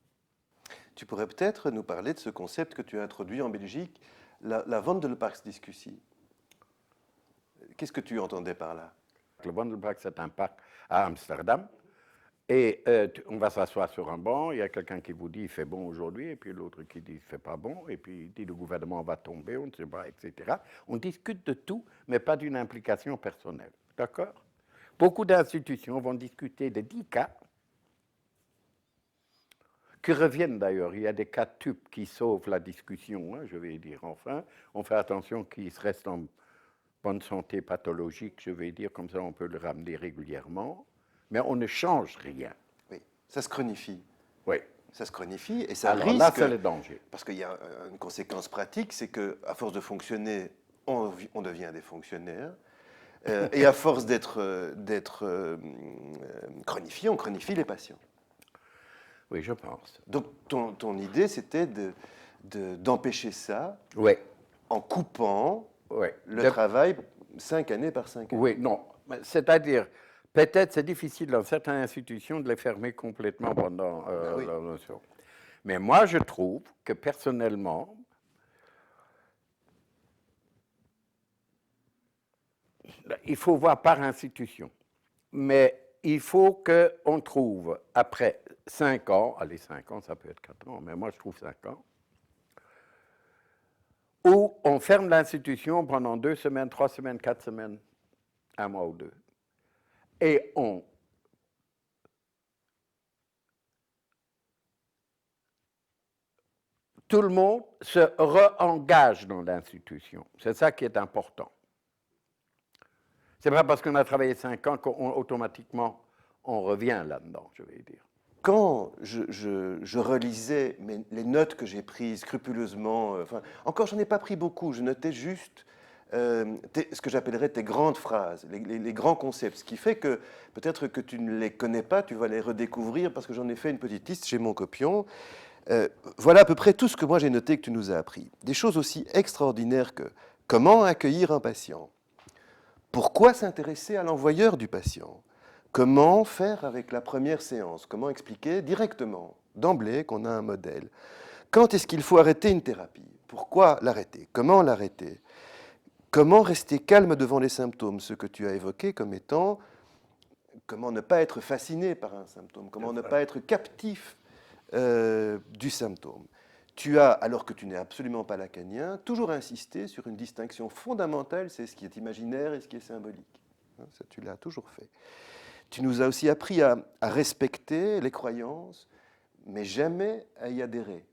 Tu pourrais peut-être nous parler de ce concept que tu as introduit en Belgique, la Wandelparksdiscussie. Qu'est-ce que tu entendais par là? Le Wandelpark, c'est un parc à Amsterdam. Et on va s'asseoir sur un banc, il y a quelqu'un qui vous dit il fait bon aujourd'hui, et puis l'autre qui dit il ne fait pas bon, et puis il dit le gouvernement va tomber, on ne sait pas, etc. On discute de tout, mais pas d'une implication personnelle. D'accord? Beaucoup d'institutions vont discuter de 10 cas, qui reviennent d'ailleurs. Il y a des cas tubes qui sauvent la discussion, hein, je vais dire enfin. On fait attention qu'ils restent en bonne santé pathologique, je vais dire, comme ça on peut le ramener régulièrement. Mais on ne change rien. Oui, ça se chronifie. Oui. Ça se chronifie et ça Alors risque... là, c'est le danger. Parce qu'il y a une conséquence pratique, c'est qu'à force de fonctionner, on devient des fonctionnaires. Et à force d'être chronifié, on chronifie les patients. Oui, je pense. Donc ton idée, c'était d'empêcher ça Oui. en coupant Oui. le travail 5 années par 5 années. Oui, non. C'est-à-dire, peut-être c'est difficile dans certaines institutions de les fermer complètement pendant Oui. la notion. Mais moi, je trouve que personnellement, il faut voir par institution. Mais il faut qu'on trouve, après 5 ans, allez, 5 ans, ça peut être 4 ans, mais moi je trouve 5 ans, où on ferme l'institution pendant 2 semaines, 3 semaines, 4 semaines, 1 mois ou 2. Et tout le monde se re-engage dans l'institution. C'est ça qui est important. Ce n'est pas parce qu'on a travaillé 5 ans qu'automatiquement on revient là-dedans, je vais dire. Quand je relisais les notes que j'ai prises scrupuleusement, encore j'en ai pas pris beaucoup, je notais juste ce que j'appellerais tes grandes phrases, les grands concepts, ce qui fait que peut-être que tu ne les connais pas, tu vas les redécouvrir parce que j'en ai fait une petite liste chez mon copion. Voilà à peu près tout ce que moi j'ai noté que tu nous as appris. Des choses aussi extraordinaires que comment accueillir un patient, pourquoi s'intéresser à l'envoyeur du patient, comment faire avec la première séance, comment expliquer directement, d'emblée, qu'on a un modèle. Quand est-ce qu'il faut arrêter une thérapie? Pourquoi l'arrêter? Comment l'arrêter? Comment rester calme devant les symptômes? Ce que tu as évoqué comme étant comment ne pas être fasciné par un symptôme, comment ne pas être captif du symptôme. Tu as, alors que tu n'es absolument pas lacanien, toujours insisté sur une distinction fondamentale, c'est ce qui est imaginaire et ce qui est symbolique. Ça, tu l'as toujours fait. Tu nous as aussi appris à respecter les croyances, mais jamais à y adhérer.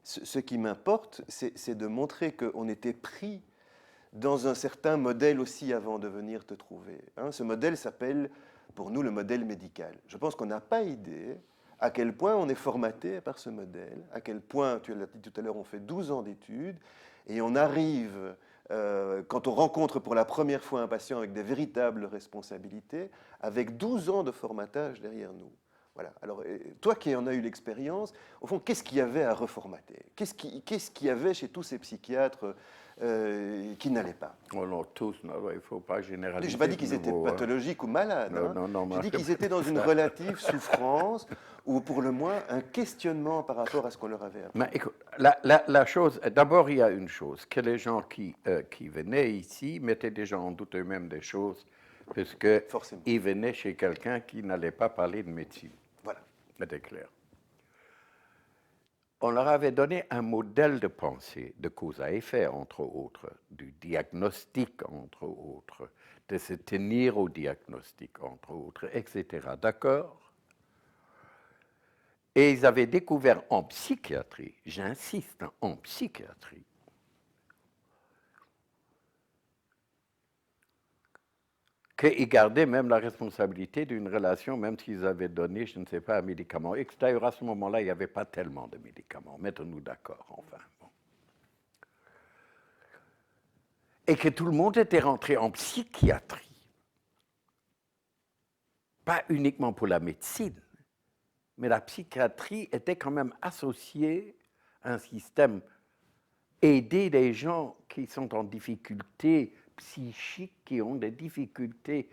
Ce qui m'importe, c'est de montrer qu'on était pris dans un certain modèle aussi avant de venir te trouver. Ce modèle s'appelle, pour nous, le modèle médical. Je pense qu'on n'a pas idée à quel point on est formaté par ce modèle, à quel point, tu l'as dit tout à l'heure, on fait 12 ans d'études, et on arrive, quand on rencontre pour la première fois un patient avec des véritables responsabilités, avec 12 ans de formatage derrière nous. Voilà. Alors, toi qui en as eu l'expérience, au fond, qu'est-ce qu'il y avait à reformater? Qu'est-ce qu'il y avait chez tous ces psychiatres qui n'allaient pas? Oh non, tous, non, il ne faut pas généraliser. Je n'ai pas dit qu'ils étaient pathologiques ou malades. J'ai dit qu'ils étaient dans une relative souffrance ou pour le moins un questionnement par rapport à ce qu'on leur avait appris. Mais écoute, la chose, d'abord il y a une chose, que les gens qui venaient ici mettaient déjà en doute eux-mêmes des choses, puisqu'ils venaient chez quelqu'un qui n'allait pas parler de médecine. Voilà. C'était clair. On leur avait donné un modèle de pensée, de cause à effet, entre autres, du diagnostic, entre autres, de se tenir au diagnostic, entre autres, etc. D'accord? Et ils avaient découvert en psychiatrie, j'insiste, en psychiatrie, qu'ils gardaient même la responsabilité d'une relation, même s'ils avaient donné, je ne sais pas, un médicament X. D'ailleurs, à ce moment-là, il n'y avait pas tellement de médicaments, mettons-nous d'accord, enfin. Bon. Et que tout le monde était rentré en psychiatrie, pas uniquement pour la médecine, mais la psychiatrie était quand même associée à un système aider les gens qui sont en difficulté psychique, qui ont des difficultés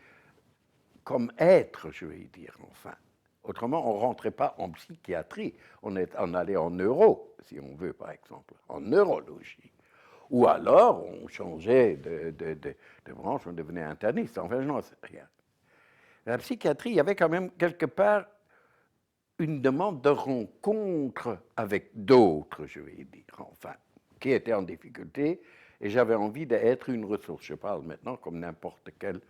comme être, je vais dire, enfin. Autrement, on ne rentrait pas en psychiatrie, on allait en neuro, si on veut, par exemple, en neurologie. Ou alors, on changeait de branche, on devenait interniste, enfin, je n'en sais rien. La psychiatrie, il y avait quand même quelque part une demande de rencontre avec d'autres, je vais dire, enfin, qui étaient en difficulté, et j'avais envie d'être une ressource. Je parle maintenant comme n'importe quel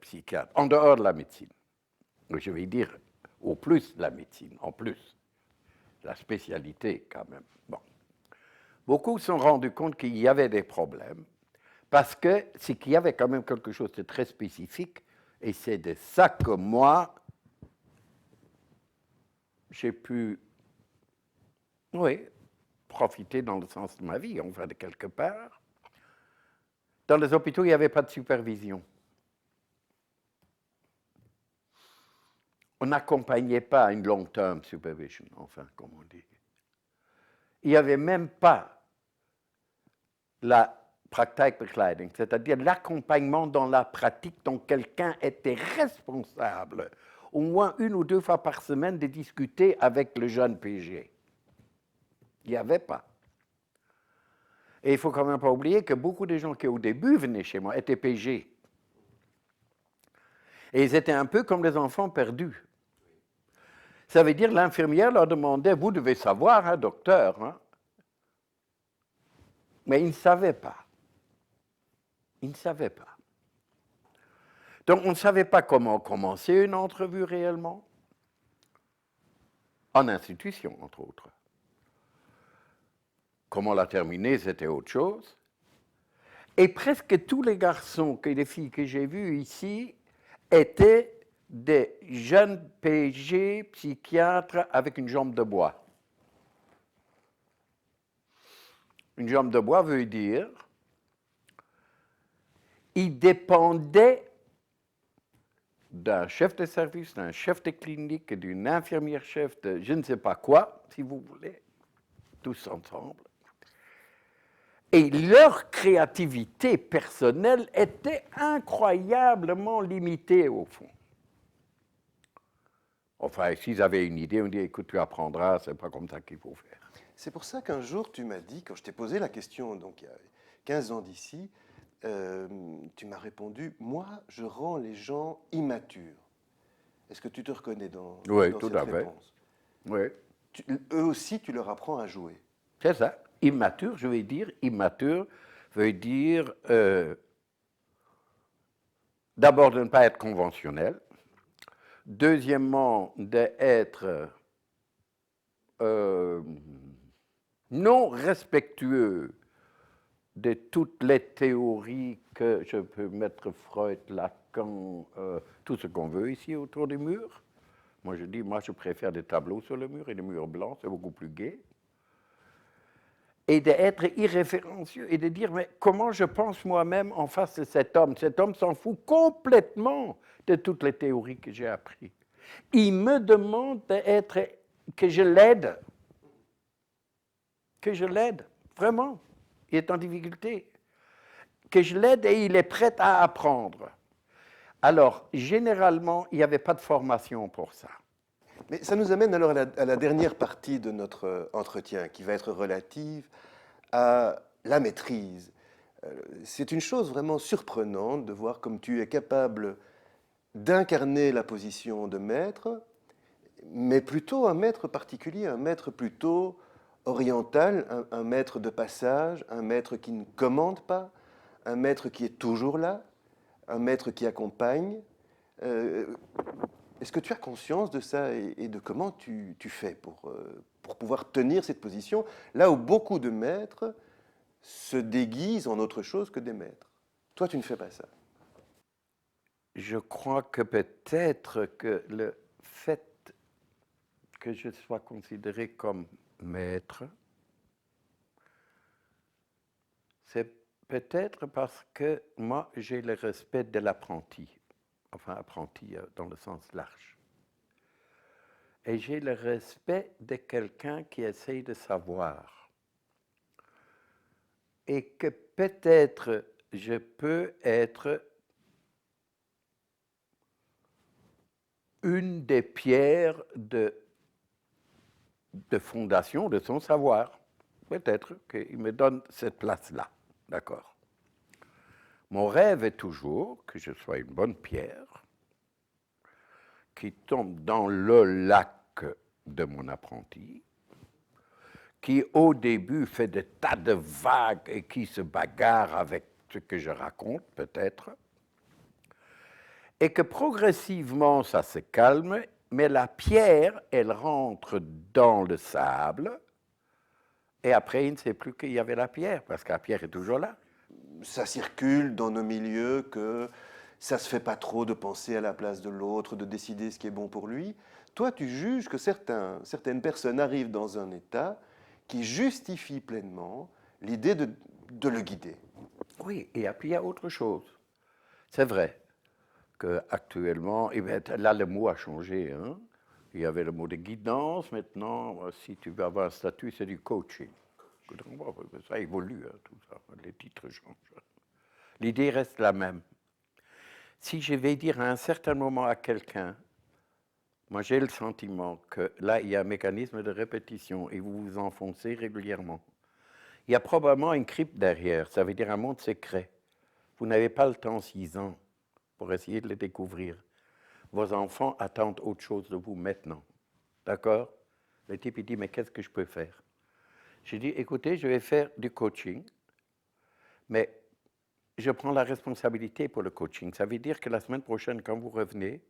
psychiatre, en dehors de la médecine. Je vais dire au plus la médecine, en plus, la spécialité quand même. Bon. Beaucoup se sont rendus compte qu'il y avait des problèmes, parce que c'est qu'il y avait quand même quelque chose de très spécifique, et c'est de ça que moi, j'ai pu, oui, profiter dans le sens de ma vie, enfin de quelque part. Dans les hôpitaux, il n'y avait pas de supervision. On n'accompagnait pas une long-term supervision, enfin, comme on dit. Il n'y avait même pas la praktijkbegeleiding, c'est-à-dire l'accompagnement dans la pratique dont quelqu'un était responsable, au moins 1 ou 2 fois par semaine, de discuter avec le jeune PG. Il n'y avait pas. Et il ne faut quand même pas oublier que beaucoup de gens qui au début venaient chez moi étaient PG. Et ils étaient un peu comme les enfants perdus. Ça veut dire l'infirmière leur demandait, vous devez savoir, hein, docteur. Hein? Mais ils ne savaient pas. Ils ne savaient pas. Donc on ne savait pas comment commencer une entrevue réellement. En institution, entre autres. Comment la terminer, c'était autre chose. Et presque tous les garçons et les filles que j'ai vus ici étaient des jeunes PG psychiatres avec une jambe de bois. Une jambe de bois veut dire ils dépendaient d'un chef de service, d'un chef de clinique, d'une infirmière chef de je ne sais pas quoi, si vous voulez, tous ensemble. Et leur créativité personnelle était incroyablement limitée au fond. Enfin, s'ils avaient une idée, on dit écoute, tu apprendras, c'est pas comme ça qu'il faut faire. C'est pour ça qu'un jour, tu m'as dit, quand je t'ai posé la question, donc il y a 15 ans d'ici, tu m'as répondu, moi, je rends les gens immatures. Est-ce que tu te reconnais dans tout cette à fait. réponse? Oui. Eux aussi, tu leur apprends à jouer. C'est ça. Immature, je vais dire, immature veut dire d'abord de ne pas être conventionnel. Deuxièmement, d'être non respectueux de toutes les théories que je peux mettre Freud, Lacan, tout ce qu'on veut ici autour du mur. Moi, je dis, moi, je préfère des tableaux sur le mur et des murs blancs, c'est beaucoup plus gai. Et d'être irréférencieux et de dire, mais comment je pense moi-même en face de cet homme? Cet homme s'en fout complètement de toutes les théories que j'ai apprises. Il me demande que je l'aide. Que je l'aide, vraiment. Il est en difficulté. Que je l'aide et il est prêt à apprendre. Alors, généralement, il n'y avait pas de formation pour ça. Mais ça nous amène alors à la dernière partie de notre entretien, qui va être relative à la maîtrise. C'est une chose vraiment surprenante de voir comme tu es capable d'incarner la position de maître, mais plutôt un maître particulier, un maître plutôt oriental, un maître de passage, un maître qui ne commande pas, un maître qui est toujours là, un maître qui accompagne. Est-ce que tu as conscience de ça et de comment tu fais pour pouvoir tenir cette position, là où beaucoup de maîtres se déguisent en autre chose que des maîtres? Toi, tu ne fais pas ça. Je crois que peut-être que le fait que je sois considéré comme maître, c'est peut-être parce que moi, j'ai le respect de l'apprenti, enfin apprenti dans le sens large. Et j'ai le respect de quelqu'un qui essaye de savoir. Et que peut-être je peux être une des pierres de fondation de son savoir. Peut-être qu'il me donne cette place-là, d'accord. Mon rêve est toujours que je sois une bonne pierre qui tombe dans le lac de mon apprenti, qui au début fait des tas de vagues et qui se bagarre avec ce que je raconte, peut-être, et que progressivement ça se calme, mais la pierre, elle rentre dans le sable, et après il ne sait plus qu'il y avait la pierre, parce que la pierre est toujours là. Ça circule dans nos milieux que ça se fait pas trop de penser à la place de l'autre, de décider ce qui est bon pour lui. Toi, tu juges que certaines personnes arrivent dans un état qui justifie pleinement l'idée de le guider. Oui, et puis il y a autre chose. C'est vrai qu'actuellement, là le mot a changé. Hein? Il y avait le mot de guidance, maintenant, si tu veux avoir un statut, c'est du coaching. Ça évolue, hein, tout ça, les titres changent. L'idée reste la même. Si je vais dire à un certain moment à quelqu'un, moi j'ai le sentiment que là, il y a un mécanisme de répétition et vous vous enfoncez régulièrement. Il y a probablement une crypte derrière, ça veut dire un monde secret. Vous n'avez pas le temps 6 ans pour essayer de le découvrir. Vos enfants attendent autre chose de vous maintenant. D'accord? Le type, il dit, mais qu'est-ce que je peux faire? J'ai dit, écoutez, je vais faire du coaching, mais je prends la responsabilité pour le coaching. Ça veut dire que la semaine prochaine, quand vous revenez,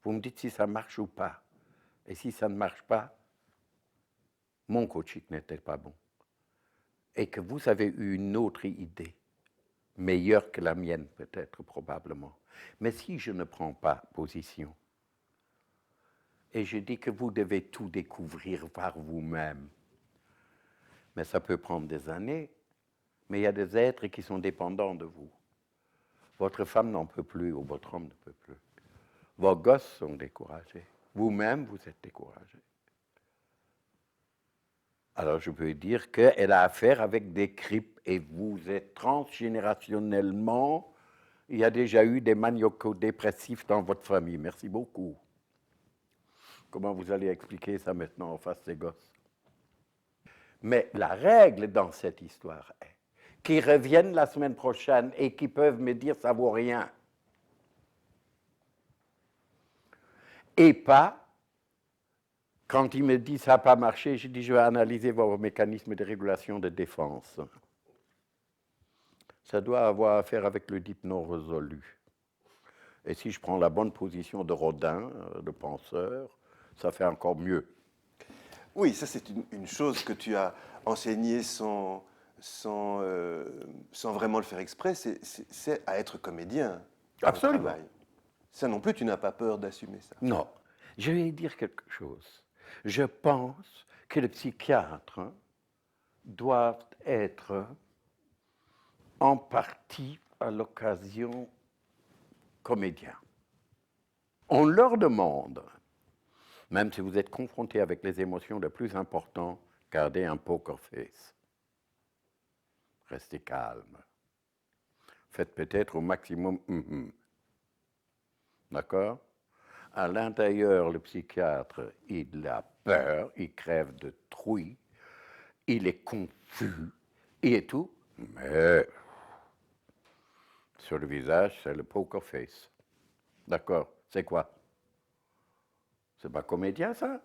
vous me dites si ça marche ou pas. Et si ça ne marche pas, mon coaching n'était pas bon. Et que vous avez eu une autre idée, meilleure que la mienne peut-être, probablement. Mais si je ne prends pas position, Et je dis que vous devez tout découvrir par vous-même. Mais ça peut prendre des années. Mais il y a des êtres qui sont dépendants de vous. Votre femme n'en peut plus ou votre homme ne peut plus. Vos gosses sont découragés. Vous-même, vous êtes découragé. Alors je peux dire qu'elle a affaire avec des cripes et vous êtes transgénérationnellement, il y a déjà eu des maniaco-dépressifs dans votre famille. Merci beaucoup. Comment vous allez expliquer ça maintenant en face des gosses? Mais la règle dans cette histoire est qu'ils reviennent la semaine prochaine et qu'ils peuvent me dire ça vaut rien. Et pas, quand ils me disent ça n'a pas marché, je dis je vais analyser vos mécanismes de régulation de défense. Ça doit avoir à faire avec le dip non résolu. Et si je prends la bonne position de Rodin, de penseur, ça fait encore mieux. Oui, ça c'est une chose que tu as enseignée sans vraiment le faire exprès, c'est à être comédien. Absolument. Travail. Ça non plus, tu n'as pas peur d'assumer ça. Non. Je vais dire quelque chose. Je pense que les psychiatres doivent être en partie à l'occasion comédiens. On leur demande, même si vous êtes confronté avec les émotions les plus importantes, gardez un poker face. Restez calme. Faites peut-être au maximum D'accord? À l'intérieur, le psychiatre, il a peur, il crève de trouille, il est confus, il est tout, mais sur le visage, c'est le poker face. D'accord? C'est quoi? C'est pas comédien, ça?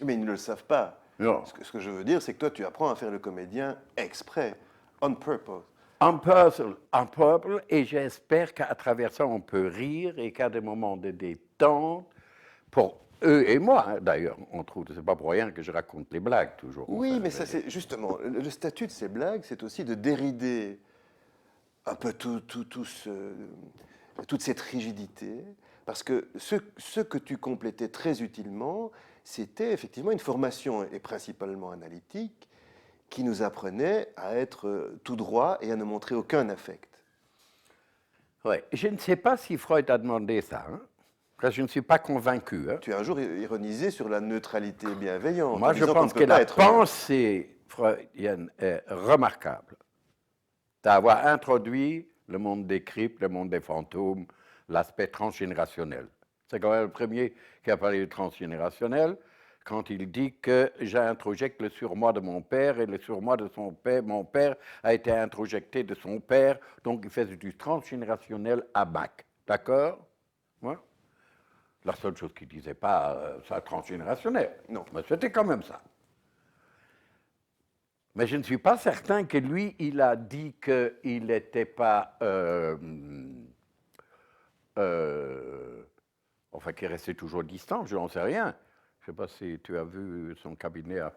Mais ils ne le savent pas. Non. Ce que je veux dire, c'est que toi, tu apprends à faire le comédien exprès, on purpose. En purple, et j'espère qu'à travers ça, on peut rire et qu'à des moments de détente, pour eux et moi, hein, d'ailleurs, on trouve, c'est pas pour rien que je raconte les blagues toujours. Oui, Enfin, mais ça, c'est justement, le statut de ces blagues, c'est aussi de dérider un peu toute cette rigidité, parce que ce que tu complétais très utilement, c'était effectivement une formation, et principalement analytique, qui nous apprenait à être tout droit et à ne montrer aucun affect. Ouais. Je ne sais pas si Freud a demandé ça, hein, parce que je ne suis pas convaincu. Hein. Tu as un jour ironisé sur la neutralité bienveillante. Moi, en je disant qu'on pense ne peut que pas la être pensée freudienne est remarquable. D'avoir introduit le monde des cryptes, le monde des fantômes, l'aspect transgénérationnel. C'est quand même le premier qui a parlé de transgénérationnel quand il dit que j'introjecte le surmoi de mon père et le surmoi de son père, mon père a été introjecté de son père, donc il fait du transgénérationnel à Mac. D'accord? Ouais. La seule chose qu'il ne disait pas, ça transgénérationnel. Non. Mais c'était quand même ça. Mais je ne suis pas certain que lui, il a dit qu'il n'était pas... enfin, qu'il restait toujours distant, je n'en sais rien. Je ne sais pas si tu as vu son cabinet à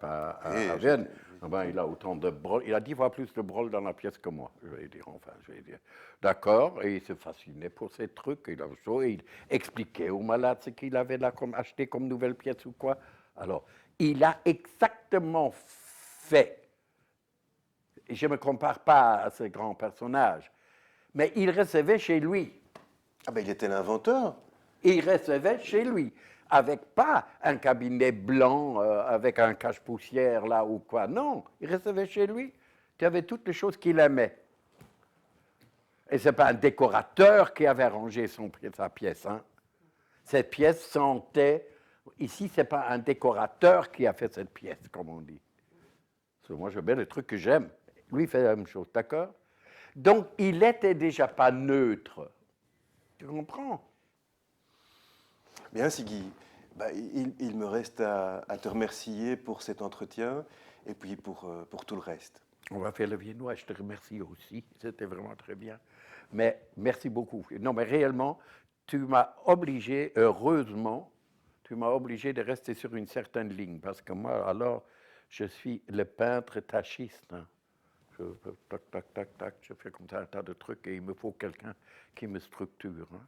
Vienne. Ben, il a autant de brol, il a 10 fois plus de brol dans la pièce que moi, je vais dire, enfin, je vais dire. D'accord, et il se fascinait pour ces trucs, il expliquait aux malades ce qu'il avait là comme acheté comme nouvelle pièce ou quoi. Alors, il a exactement fait, et je ne me compare pas à ce grand personnage, mais il recevait chez lui. Ah ben il était l'inventeur. Il recevait chez lui, avec pas un cabinet blanc, avec un cache-poussière là ou quoi. Non, il recevait chez lui. Tu avais toutes les choses qu'il aimait. Et ce n'est pas un décorateur qui avait arrangé sa pièce. Hein. Cette pièce sentait... Ici, ce n'est pas un décorateur qui a fait cette pièce, comme on dit. Parce que moi, je veux bien les trucs que j'aime. Lui, il fait la même chose, d'accord? Donc, il n'était déjà pas neutre. Tu comprends? Bien, Siggy, bah, il me reste à te remercier pour cet entretien et puis pour tout le reste. On va faire le viennois, je te remercie aussi, c'était vraiment très bien. Mais merci beaucoup. Non, mais réellement, tu m'as obligé, heureusement, tu m'as obligé de rester sur une certaine ligne, parce que moi, alors, je suis le peintre tachiste. Hein. Je tac, tac, tac, tac, je fais comme ça un tas de trucs et il me faut quelqu'un qui me structure. Hein.